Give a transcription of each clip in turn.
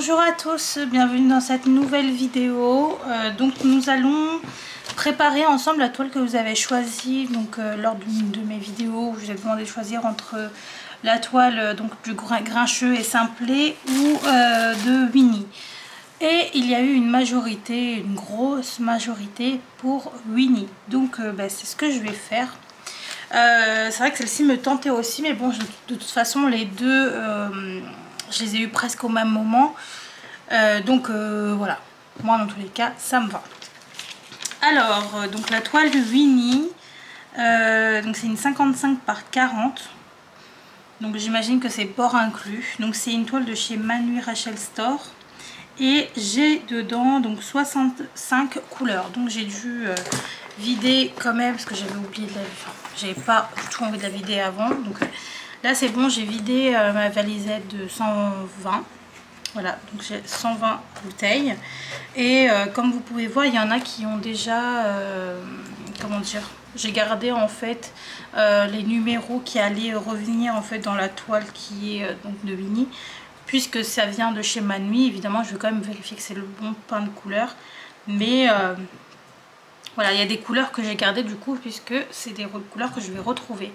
Bonjour à tous, bienvenue dans cette nouvelle vidéo. Donc nous allons préparer ensemble la toile que vous avez choisie lors d'une de mes vidéos où je vous ai demandé de choisir entre la toile du grincheux et simplet ou de Winnie. Et il y a eu une majorité, une grosse majorité pour Winnie. Donc c'est ce que je vais faire. C'est vrai que celle-ci me tentait aussi, mais bon, de toute façon les deux, je les ai eu presque au même moment. Voilà, moi dans tous les cas ça me va. Alors donc la toile de Winnie, c'est une 55 par 40, donc j'imagine que c'est port inclus. Donc c'est une toile de chez Manu Rachel Store et j'ai dedans donc 65 couleurs. Donc j'ai dû vider quand même parce que j'avais oublié de la vider. J'avais pas tout envie de la vider avant, donc là c'est bon, j'ai vidé ma valisette de 120. Voilà, donc j'ai 120 bouteilles. Et comme vous pouvez voir, il y en a qui ont déjà, comment dire, j'ai gardé en fait les numéros qui allaient revenir en fait dans la toile qui est donc de Winnie. Puisque ça vient de chez Manu, évidemment je vais quand même vérifier que c'est le bon pain de couleur. Mais voilà, il y a des couleurs que j'ai gardées du coup, puisque c'est des couleurs que je vais retrouver.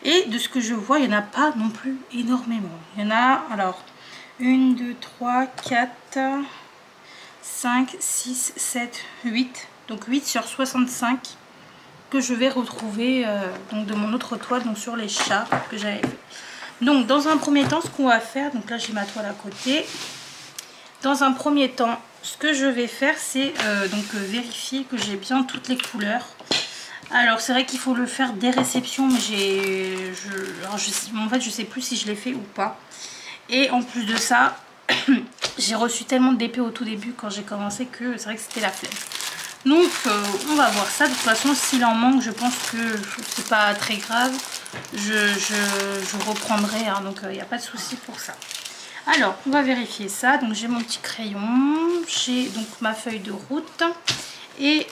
Et de ce que je vois, il n'y en a pas non plus énormément. Il y en a, alors, 1, 2, 3, 4, 5, 6, 7, 8. Donc 8 sur 65 que je vais retrouver donc de mon autre toile, donc sur les chats que j'avais fait. Donc dans un premier temps, ce qu'on va faire, donc là j'ai ma toile à côté. Dans un premier temps, ce que je vais faire, c'est vérifier que j'ai bien toutes les couleurs. Alors c'est vrai qu'il faut le faire des réceptions, mais en fait je sais plus si je l'ai fait ou pas. Et en plus de ça, j'ai reçu tellement de DP au tout début quand j'ai commencé que c'est vrai que c'était la flemme. Donc on va voir ça. De toute façon, s'il en manque, je pense que c'est pas très grave. Je reprendrai, hein, donc il n'y a pas de souci pour ça. Alors, on va vérifier ça. Donc j'ai mon petit crayon, j'ai donc ma feuille de route et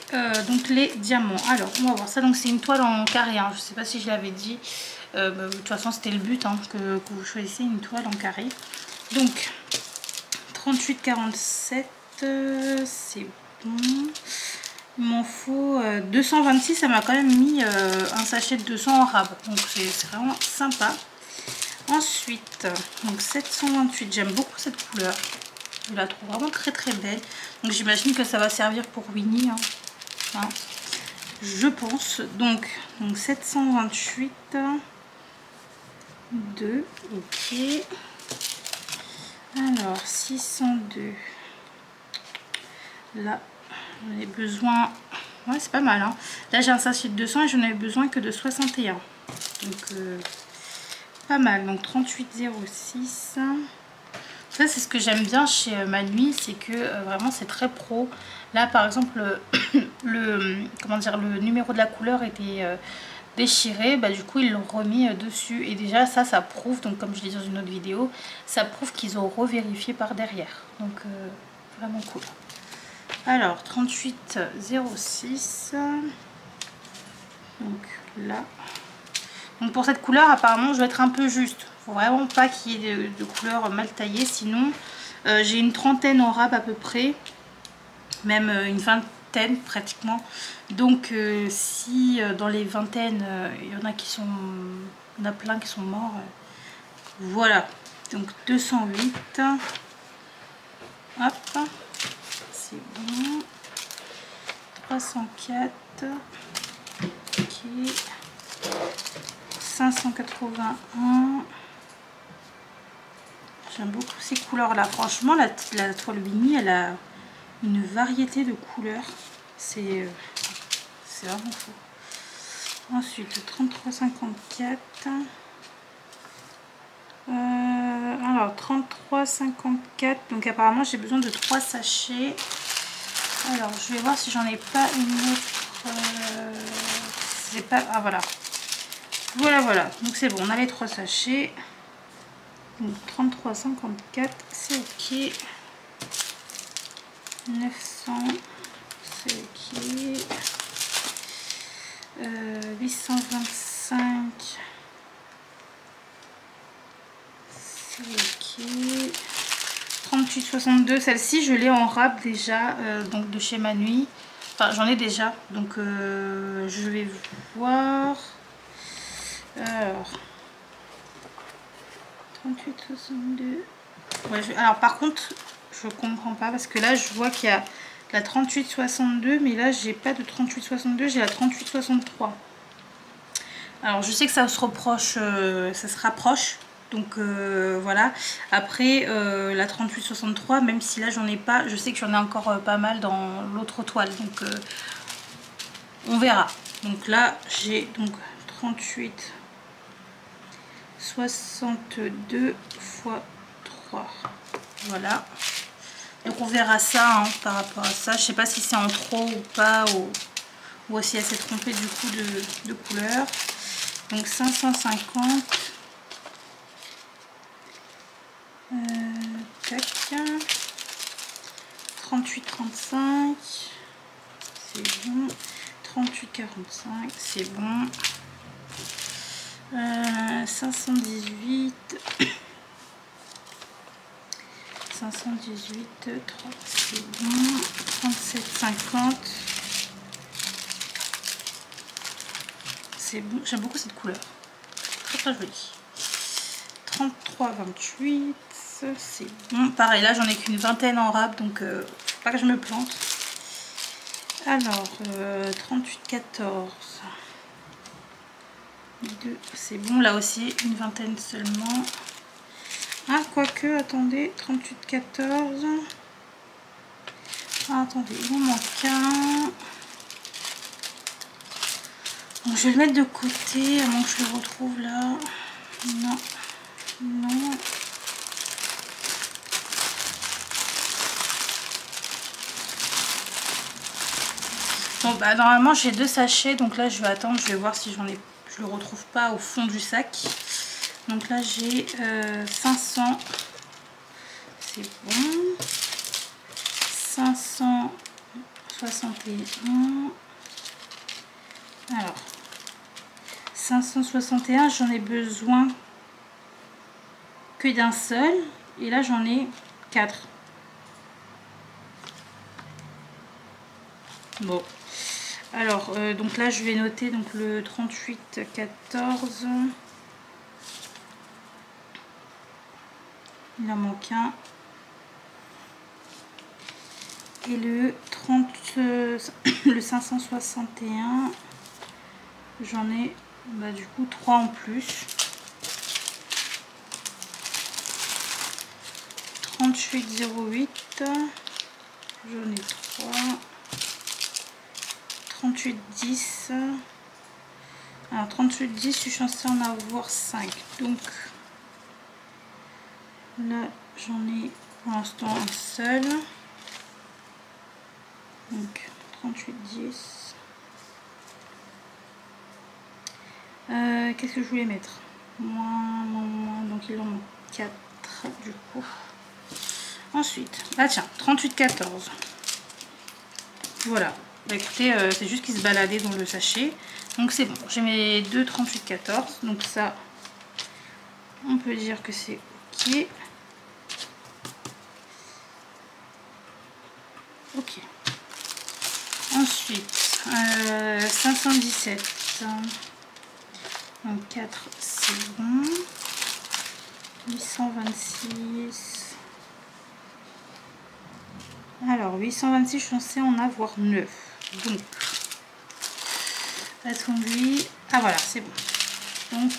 donc les diamants. Alors, on va voir ça. Donc c'est une toile en carré, hein. Je ne sais pas si je l'avais dit. De toute façon, c'était le but, hein, que vous choisissiez une toile en carré. Donc 38,47, c'est bon. Il m'en faut 226. Ça m'a quand même mis un sachet de 200 en rab. Donc c'est vraiment sympa. Ensuite, donc 728, j'aime beaucoup cette couleur. Je la trouve vraiment très très belle. Donc j'imagine que ça va servir pour Winnie, hein, je pense. Donc 728, 2, ok. Alors 602. Là, j'en ai besoin. Ouais, c'est pas mal, hein. Là, j'ai un sachet de 200 et je n'en avais besoin que de 61. Donc pas mal. Donc 38,06. Ça, c'est ce que j'aime bien chez Manu, c'est que vraiment c'est très pro. Là par exemple le numéro de la couleur était déchiré, du coup ils l'ont remis dessus. Et déjà ça prouve, donc comme je l'ai dit dans une autre vidéo, ça prouve qu'ils ont revérifié par derrière. Donc vraiment cool. Alors 38,06. Donc là. Donc pour cette couleur, apparemment, je vais être un peu juste. Faut vraiment pas qu'il y ait de couleurs mal taillées. Sinon, j'ai une trentaine en rab à peu près. Même une vingtaine pratiquement. Donc si dans les vingtaines, il y en a qui sont... Il y en a plein qui sont morts. Voilà. Donc 208. Hop. C'est bon. 304. Ok. 581. J'aime beaucoup ces couleurs là. Franchement, la toile Winnie, elle a une variété de couleurs. C'est vraiment fou. Ensuite, 33,54. Alors, 33,54. Donc, apparemment, j'ai besoin de 3 sachets. Alors, je vais voir si j'en ai pas une autre. C'est pas. Ah, voilà. Voilà, donc c'est bon, on a les 3 sachets. Donc 33,54, c'est ok. 900, c'est ok. 825, c'est ok. 62, celle-ci je l'ai en rab déjà, donc de chez Manuit. Enfin j'en ai déjà, donc je vais voir. Alors 38, 62. Ouais, alors par contre je comprends pas parce que là je vois qu'il y a la 38, 62, mais là j'ai pas de 38, 62, j'ai la 38, 63. Alors je sais que ça se rapproche, donc voilà. Après la 38-63, même si là j'en ai pas, je sais que j'en ai encore pas mal dans l'autre toile, donc on verra. Donc là j'ai donc 38-62 x 3, voilà. Donc on verra ça hein, par rapport à ça. Je sais pas si c'est en trop ou pas, ou si elle s'est trompée du coup de couleur. Donc 550, tac, 38-35, c'est bon, 38-45, c'est bon, 518, 518, 3, c'est bon, 37-50, c'est bon, j'aime beaucoup cette couleur, très très jolie. 33-28, c'est bon. Pareil, là j'en ai qu'une vingtaine en rab, donc faut pas que je me plante. Alors, 38-14, c'est bon. Là aussi, une vingtaine seulement. Ah, quoique, attendez, 38-14. Ah, attendez, il m'en manque un. Donc, je vais le mettre de côté, à moins que je le retrouve là. Non. Non. Donc bah, normalement j'ai 2 sachets, donc là je vais attendre, je vais voir si je le retrouve pas au fond du sac. Donc là j'ai 500, c'est bon, 561, alors 561 j'en ai besoin que d'un seul, et là j'en ai 4. Bon, alors donc là je vais noter donc le 38-14, il en manque un, et le 561 j'en ai bah, du coup 3 en plus. 38-08 j'en ai 3. 38-10, alors 38-10 je suis censée en avoir 5, donc là j'en ai pour l'instant un seul, donc 38-10. Qu'est-ce que je voulais mettre, moins, donc il en manque 4 du coup. Ensuite, ah tiens, 38-14, voilà. Bah écoutez, c'est juste qu'il se baladait dans le sachet, donc c'est bon, j'ai mes deux 38-14, donc ça on peut dire que c'est ok. Ok, ensuite 517, donc 4 c'est bon, 826, alors 826 je suis censée en avoir 9, donc attendez, ah voilà c'est bon, donc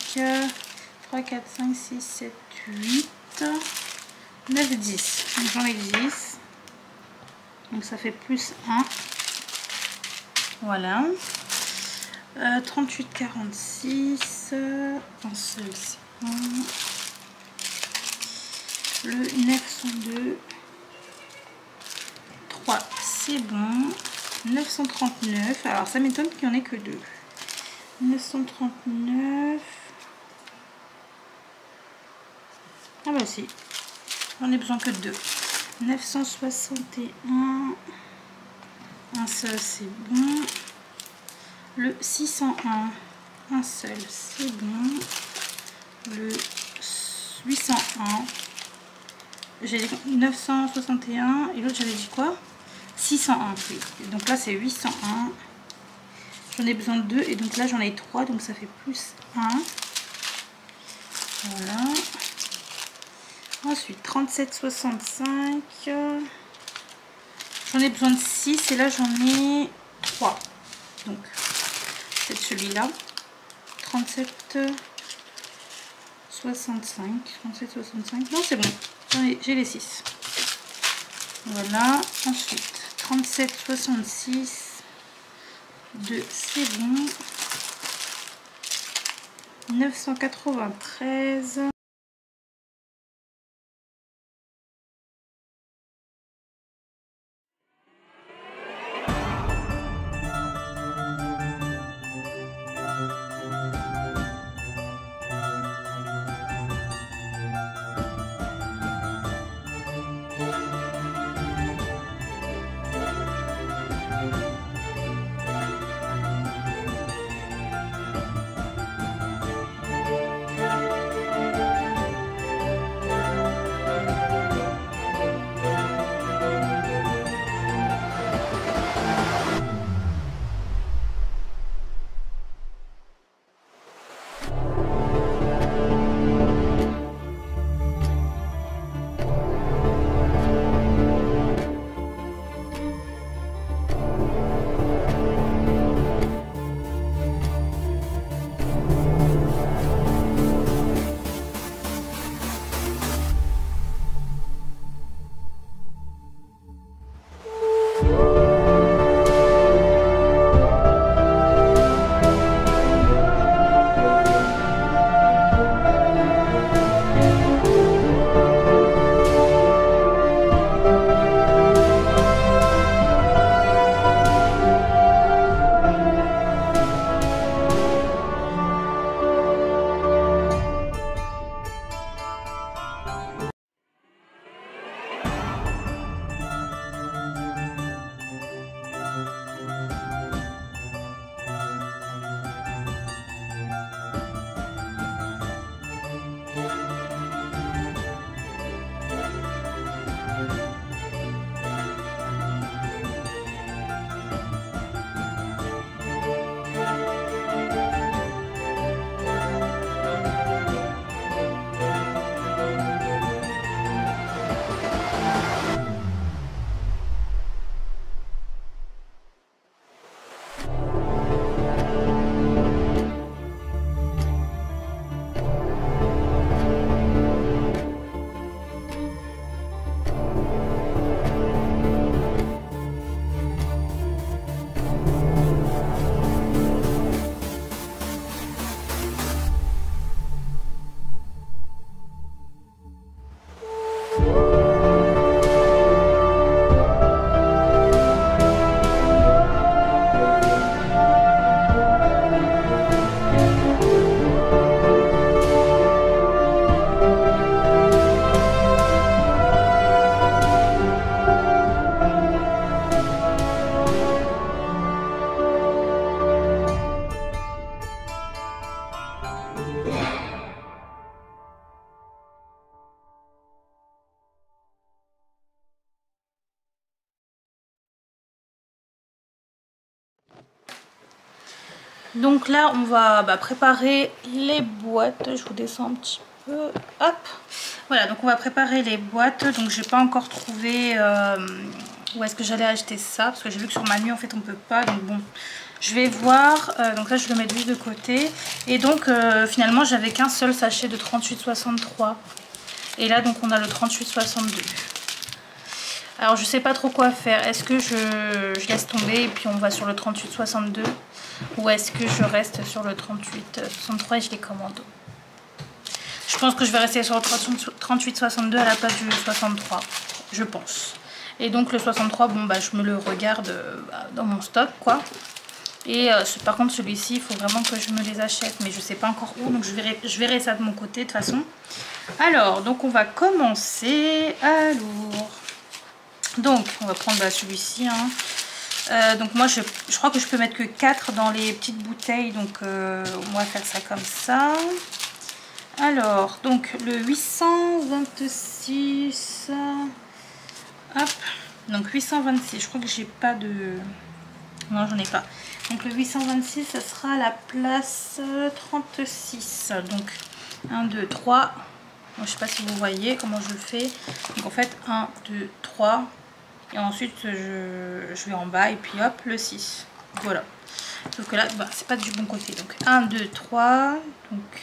3, 4, 5, 6, 7, 8, 9, 10, donc j'en ai 10, donc ça fait plus 1, voilà. 38, 46, un seul c'est bon, le 902, 3 c'est bon, 939, alors ça m'étonne qu'il n'y en ait que 2, 939, ah bah si, j'en ai besoin que de 2, 961, un seul c'est bon, le 601, un seul c'est bon, le 801, j'ai dit 961 et l'autre j'avais dit quoi? 601, oui. Donc là c'est 801. J'en ai besoin de 2 et donc là j'en ai 3, donc ça fait plus 1. Voilà. Ensuite 37,65. J'en ai besoin de 6 et là j'en ai 3. Donc c'est celui-là. 37,65. 37,65. Non, c'est bon. J'ai les 6. Voilà. Ensuite 37,66. 2, c'est bon. 993. Donc là on va préparer les boîtes. Je vous descends un petit peu. Hop. Voilà, donc on va préparer les boîtes. Donc j'ai pas encore trouvé où est-ce que j'allais acheter ça, parce que j'ai vu que sur Manu en fait on peut pas. Donc bon, je vais voir. Donc là je vais le mettre juste de côté. Et donc finalement j'avais qu'un seul sachet de 38,63. Et là donc on a le 38,62. Alors je sais pas trop quoi faire. Est-ce que je laisse tomber et puis on va sur le 38,62, ou est-ce que je reste sur le 38,63 et je les commande? Je pense que je vais rester sur le 38,62 à la place du 63, je pense. Et donc le 63, bon bah je me le regarde dans mon stock quoi. Et par contre celui-ci, il faut vraiment que je me les achète, mais je sais pas encore où, donc je verrai ça de mon côté de toute façon. Alors donc on va commencer. Alors donc on va prendre celui-ci hein. Donc moi je crois que je peux mettre que 4 dans les petites bouteilles, donc on va faire ça comme ça. Alors, donc le 826, hop, donc 826, je crois que j'ai pas de... Non, j'en ai pas. Donc le 826, ça sera la place 36. Donc 1, 2, 3. Bon, je sais pas si vous voyez comment je le fais. Donc en fait, 1, 2, 3. Et ensuite, je vais en bas et puis hop, le 6. Voilà. Sauf que là, bah, c'est pas du bon côté. Donc 1, 2, 3. Donc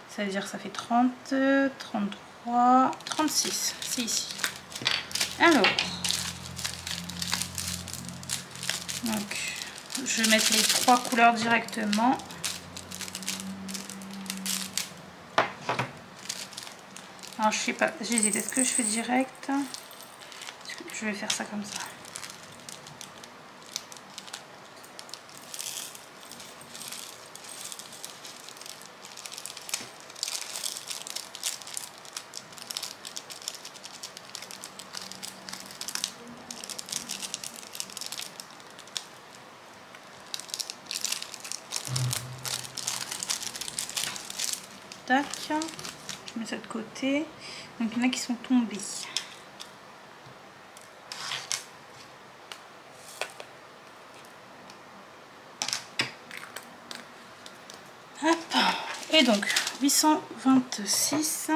ça veut dire que ça fait 30, 33, 36. C'est ici. Alors, donc, je vais mettre les 3 couleurs directement. Alors, je sais pas, j'hésite. Est-ce que je fais direct? Je vais faire ça comme ça. Tac, je mets ça de côté. Donc il y en a qui sont tombés. Hop. Et donc 826.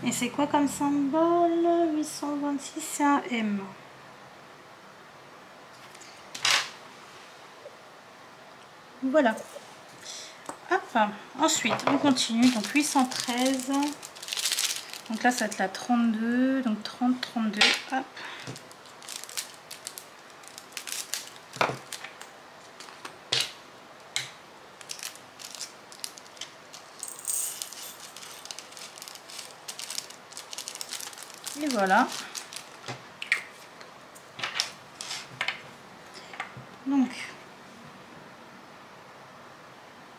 Et c'est quoi comme symbole? 826, c'est un M. Voilà. Hop. Ensuite, on continue. Donc 813. Donc là, ça va être la 32. Donc 30, 32. Hop. Et voilà. Donc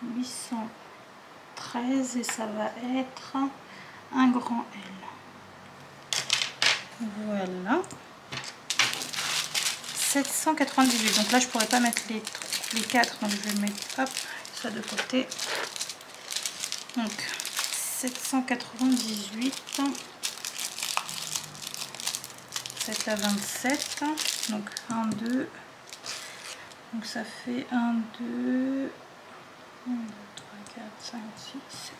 813 et ça va être un grand L. Voilà. 798. Donc là, je pourrais pas mettre les 4. Donc je vais mettre hop, ça de côté. Donc 798. C'est la 27. Donc 1, 2. Donc ça fait 1, 2, 1, 2, 3, 4, 5, 6, 7.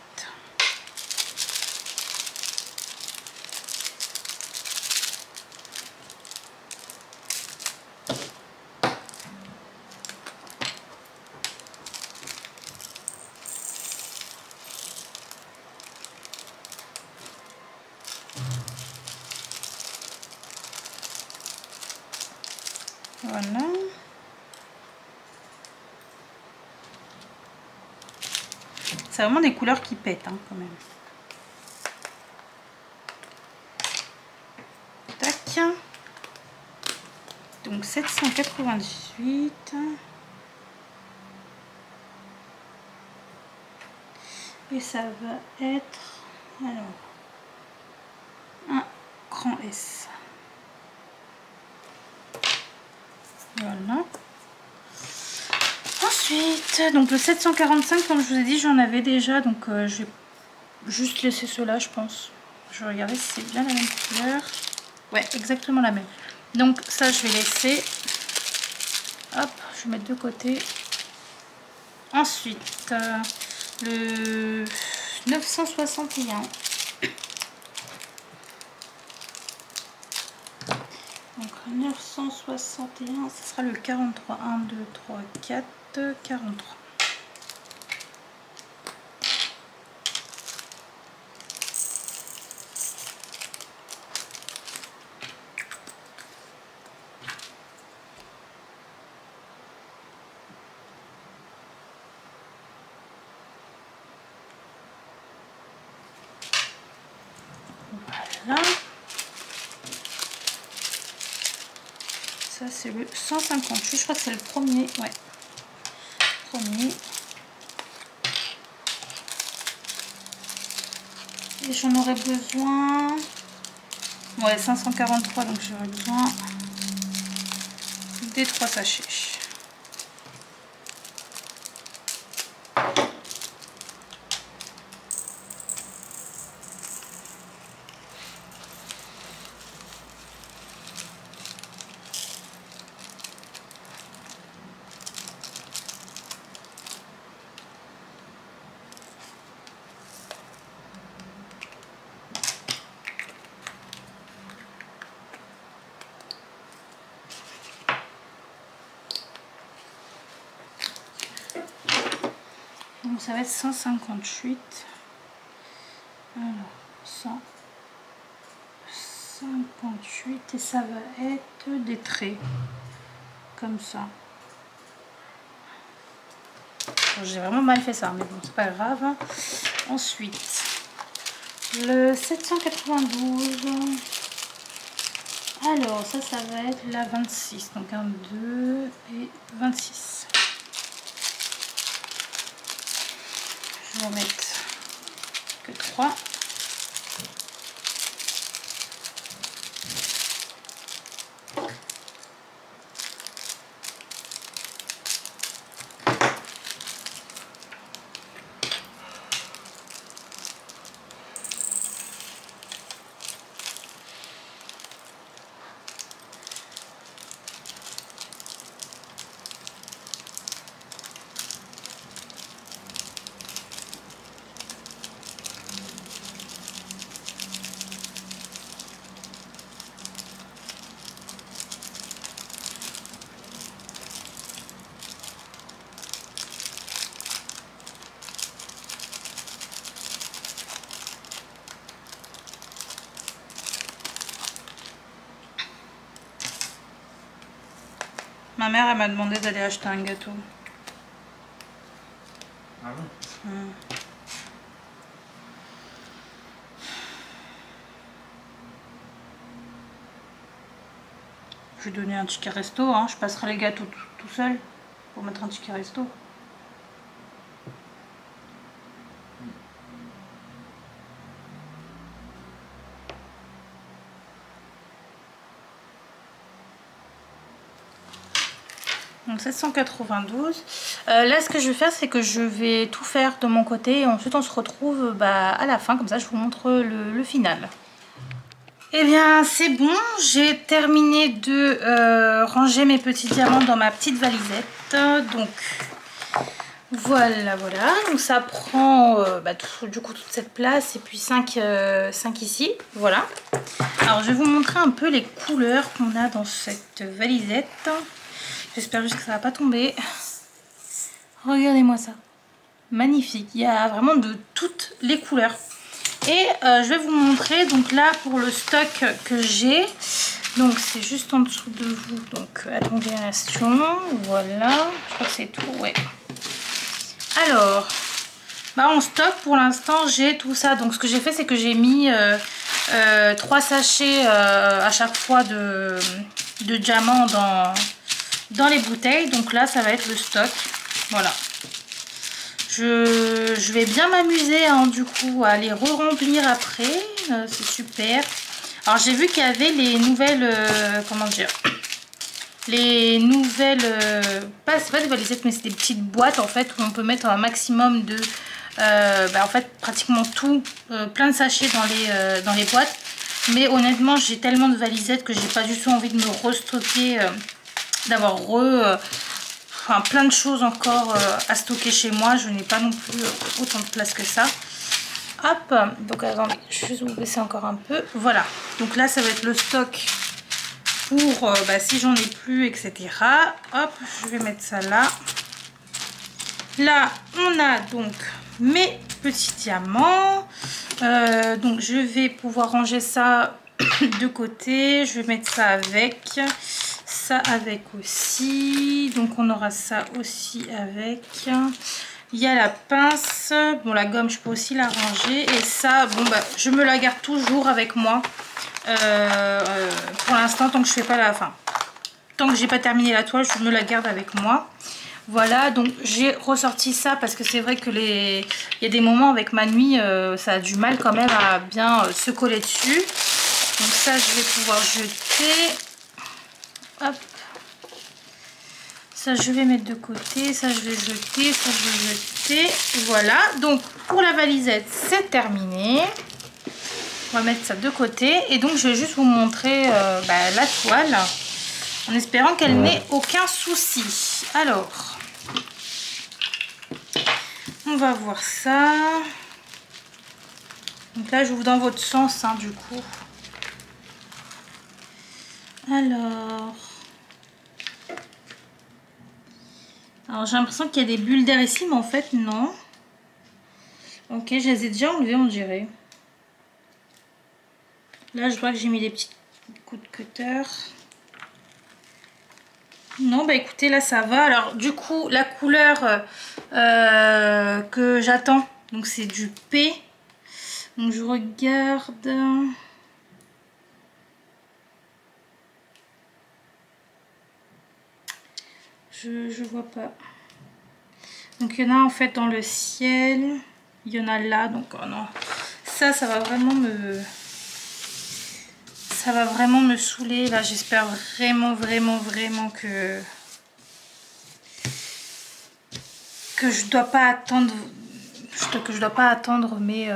Voilà. C'est vraiment des couleurs qui pètent hein, quand même. Tac. Donc 798. Et ça va être alors un grand S. Voilà. Ensuite, donc le 745, comme je vous ai dit, j'en avais déjà, donc je vais juste laisser cela, je pense. Je vais regarder si c'est bien la même couleur. Ouais, exactement la même. Donc ça, je vais laisser. Hop, je vais mettre de côté. Ensuite, le 961. Donc 961, ce sera le 43. 1, 2, 3, 4, 43. Voilà. Ça c'est le 158, je crois que c'est le premier, ouais. Premier. Et j'en aurais besoin, ouais 543, donc j'aurais besoin des 3 sachets. Donc ça va être 158. Alors 158 et ça va être des traits comme ça. Bon, j'ai vraiment mal fait ça, mais bon, c'est pas grave. Ensuite, le 792. Alors, ça va être la 26. Donc, 1, 2 et 26. Je vais en mettre que 3. Ma mère, elle m'a demandé d'aller acheter un gâteau. Ah bon? Je vais donner un ticket resto, hein. Je passerai les gâteaux tout seul pour mettre un ticket resto. Donc 792. Là, ce que je vais faire, c'est que je vais tout faire de mon côté et ensuite on se retrouve à la fin, comme ça je vous montre le final. Eh bien, c'est bon, j'ai terminé de ranger mes petits diamants dans ma petite valisette. Donc, voilà. Donc, ça prend du coup toute cette place et puis 5 ici. Voilà. Alors, je vais vous montrer un peu les couleurs qu'on a dans cette valisette. J'espère juste que ça va pas tomber. Regardez-moi ça. Magnifique. Il y a vraiment de toutes les couleurs. Et je vais vous montrer donc là pour le stock que j'ai. Donc c'est juste en dessous de vous. Donc attention. Voilà. Je crois que c'est tout. Ouais. Alors, en stock pour l'instant j'ai tout ça. Donc ce que j'ai fait, c'est que j'ai mis 3 sachets à chaque fois de diamants dans les bouteilles. Donc là ça va être le stock. Voilà. Je vais bien m'amuser du coup à les re-remplir après. C'est super. Alors j'ai vu qu'il y avait les nouvelles comment dire, les nouvelles c'est pas des valisettes, mais c'est des petites boîtes en fait où on peut mettre un maximum de en fait pratiquement tout, plein de sachets dans les boîtes. Mais honnêtement j'ai tellement de valisettes que j'ai pas du tout envie de me restocker, d'avoir plein de choses encore à stocker chez moi. Je n'ai pas non plus autant de place que ça. Hop, donc attendez, je vais vous baisser encore un peu. Voilà, donc là ça va être le stock pour si j'en ai plus, etc. Hop, je vais mettre ça là. Là, on a donc mes petits diamants. Donc je vais pouvoir ranger ça de côté. Je vais mettre ça avec. Ça avec aussi. Donc on aura ça aussi avec. Il y a la pince. Bon, la gomme, je peux aussi la ranger. Et ça, je me la garde toujours avec moi. Pour l'instant, tant que je fais pas la fin. Tant que j'ai pas terminé la toile, je me la garde avec moi. Voilà, donc j'ai ressorti ça parce que c'est vrai que il y a des moments avec ma nuit, ça a du mal quand même à bien se coller dessus. Donc ça, je vais pouvoir jeter. Hop. Ça, je vais mettre de côté. Ça, je vais jeter. Ça, je vais jeter. Voilà, donc pour la valisette, c'est terminé. On va mettre ça de côté. Et donc, je vais juste vous montrer la toile. En espérant qu'elle n'ait aucun souci. Alors, on va voir ça. Donc là, je vous dans votre sens, du coup. Alors j'ai l'impression qu'il y a des bulles d'air ici, mais en fait, non. Ok, je les ai déjà enlevés, on dirait. Là, je vois que j'ai mis des petits coups de cutter. Non, bah écoutez, là ça va. Alors du coup, la couleur que j'attends, donc c'est du P. Donc je regarde. Je vois pas. Donc il y en a en fait dans le ciel. Il y en a là, donc oh non. Ça va vraiment me... Ça va vraiment me saouler. Là, j'espère vraiment que je dois pas attendre... Que je dois pas attendre mes...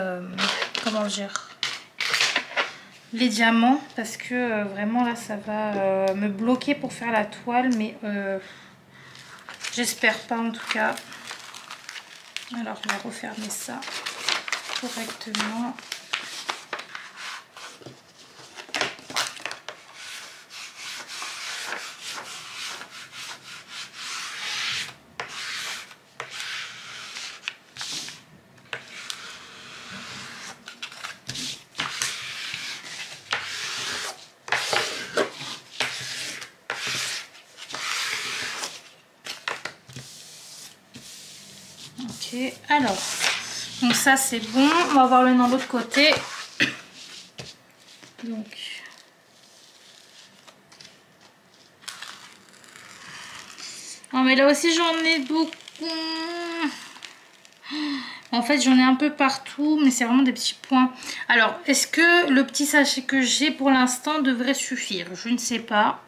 comment dire, les diamants, parce que vraiment là ça va me bloquer pour faire la toile, mais j'espère pas en tout cas. Alors je vais refermer ça correctement. Ok, alors, donc ça c'est bon, on va voir le dans l'autre côté. Donc, oh, mais là aussi j'en ai beaucoup. En fait j'en ai un peu partout, mais c'est vraiment des petits points. Alors, est-ce que le petit sachet que j'ai pour l'instant devrait suffire? Je ne sais pas.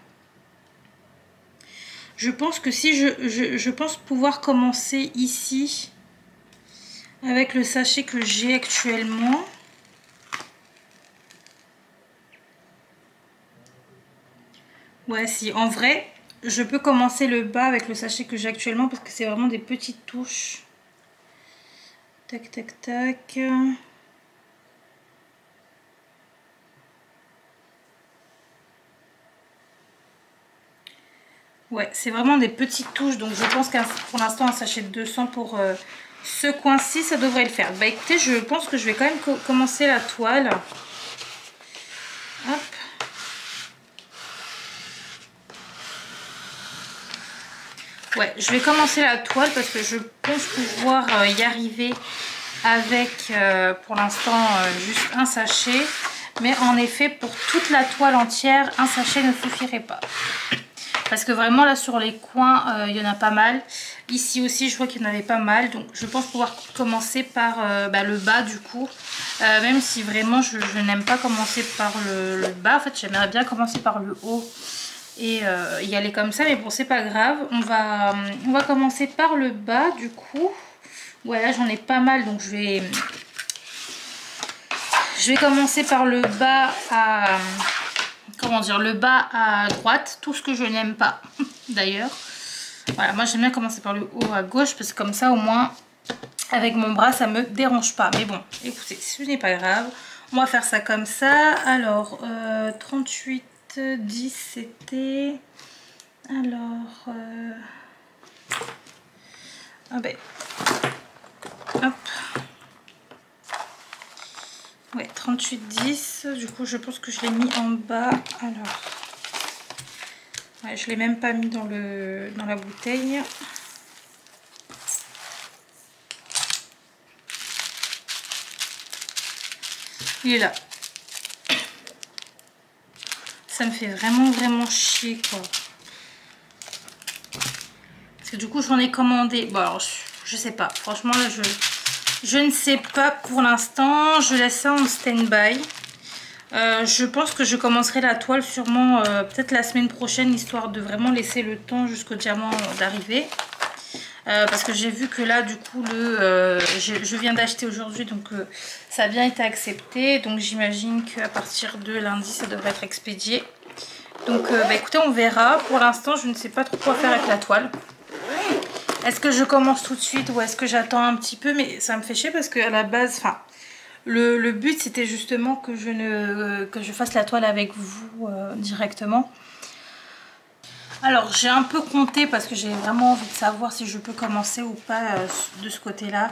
Je pense que si je pense pouvoir commencer ici avec le sachet que j'ai actuellement. Ouais, si, en vrai, je peux commencer le bas avec le sachet que j'ai actuellement parce que c'est vraiment des petites touches. Tac, tac, tac. Ouais, c'est vraiment des petites touches, donc je pense qu'un pour l'instant un sachet de 200 pour ce coin-ci, ça devrait le faire. Bah écoutez, je pense que je vais quand même commencer la toile. Hop. Ouais, je vais commencer la toile parce que je pense pouvoir y arriver avec pour l'instant juste un sachet. Mais en effet, pour toute la toile entière, un sachet ne suffirait pas. Parce que vraiment là sur les coins, il y en a pas mal. Ici aussi, je vois qu'il y en avait pas mal. Donc je pense pouvoir commencer par le bas du coup. Même si vraiment je n'aime pas commencer par le bas. En fait, j'aimerais bien commencer par le haut. Et y aller comme ça, mais bon c'est pas grave, on va commencer par le bas du coup. Voilà, j'en ai pas mal, donc je vais commencer par le bas à, comment dire, le bas à droite, tout ce que je n'aime pas d'ailleurs. Voilà, moi j'aime bien commencer par le haut à gauche parce que comme ça au moins avec mon bras ça me dérange pas. Mais bon, écoutez, ce n'est pas grave, on va faire ça comme ça. Alors 38 10 c'était, alors ah ben hop, ouais 38 10, du coup je pense que je l'ai mis en bas. Alors ouais, je l'ai même pas mis dans la bouteille. Il est là. Ça me fait vraiment chier quoi. Parce que du coup j'en ai commandé. Bon alors je sais pas. Franchement là je ne sais pas pour l'instant. Je laisse ça en stand-by. Je pense que je commencerai la toile sûrement peut-être la semaine prochaine. Histoire de vraiment laisser le temps jusqu'au diamant d'arriver. Parce que j'ai vu que là du coup je viens d'acheter aujourd'hui, donc ça a bien été accepté, donc j'imagine qu'à partir de lundi ça devrait être expédié. Donc écoutez, on verra. Pour l'instant je ne sais pas trop quoi faire avec la toile. Est-ce que je commence tout de suite ou est-ce que j'attends un petit peu? Mais ça me fait chier parce qu'à la base, enfin le but c'était justement que je fasse la toile avec vous directement. Alors j'ai un peu compté parce que j'ai vraiment envie de savoir si je peux commencer ou pas de ce côté là.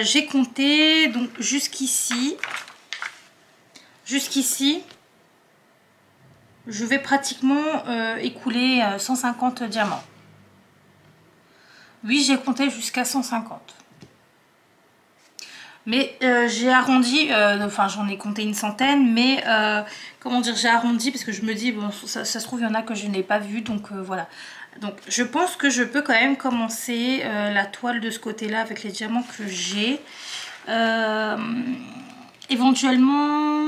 J'ai compté donc jusqu'ici je vais pratiquement écouler 150 diamants. Oui, j'ai compté jusqu'à 150. Mais j'ai arrondi, enfin j'en ai compté une centaine, mais comment dire, j'ai arrondi parce que je me dis, bon, ça se trouve, il y en a que je n'ai pas vu, donc voilà. Donc je pense que je peux quand même commencer la toile de ce côté-là avec les diamants que j'ai. Éventuellement,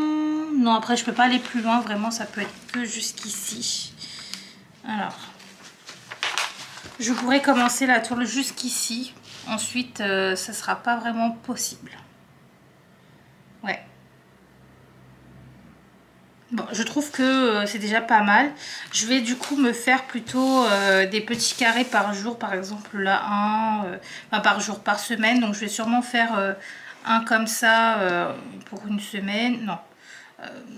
non, après je peux pas aller plus loin, vraiment, ça peut être que jusqu'ici. Alors, je pourrais commencer la toile jusqu'ici, ensuite ça sera pas vraiment possible. Ouais. Bon, je trouve que c'est déjà pas mal. Je vais du coup me faire plutôt des petits carrés par jour, par exemple là enfin par jour, par semaine. Donc je vais sûrement faire un comme ça pour une semaine. Non,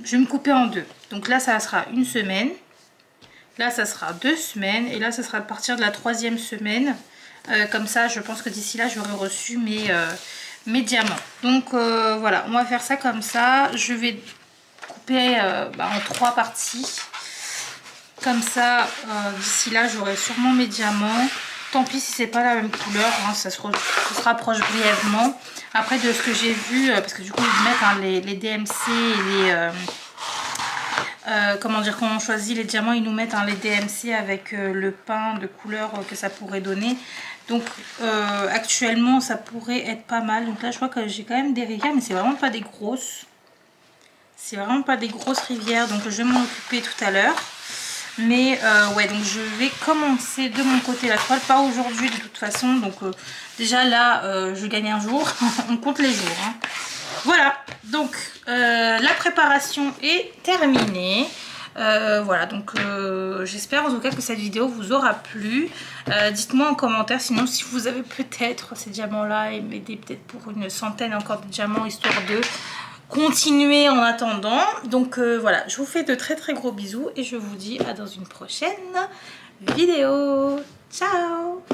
je vais me couper en deux. Donc là ça sera une semaine, là ça sera 2 semaines et là ça sera à partir de la 3e semaine. Comme ça je pense que d'ici là j'aurai reçu mes diamants. Donc voilà, on va faire ça comme ça. Je vais couper en 3 parties. Comme ça, d'ici là, j'aurai sûrement mes diamants. Tant pis si c'est pas la même couleur, hein, ça se rapproche brièvement. Après, de ce que j'ai vu, parce que du coup, ils mettent hein, les DMC et les... comment dire, quand on choisit les diamants, ils nous mettent hein, les DMC avec le pain de couleur que ça pourrait donner. Donc actuellement ça pourrait être pas mal. Donc là je vois que j'ai quand même des rivières, mais c'est vraiment pas des grosses. C'est vraiment pas des grosses rivières, donc je vais m'en occuper tout à l'heure. Mais ouais, donc je vais commencer de mon côté la toile, pas aujourd'hui de toute façon. Donc déjà là je gagne un jour, on compte les jours. Hein. Voilà, donc la préparation est terminée. Voilà, donc j'espère en tout cas que cette vidéo vous aura plu. Dites-moi en commentaire sinon si vous avez peut-être ces diamants là et m'aider peut-être pour une centaine encore de diamants histoire de continuer en attendant. Donc voilà, je vous fais de très très gros bisous et je vous dis à dans une prochaine vidéo. Ciao!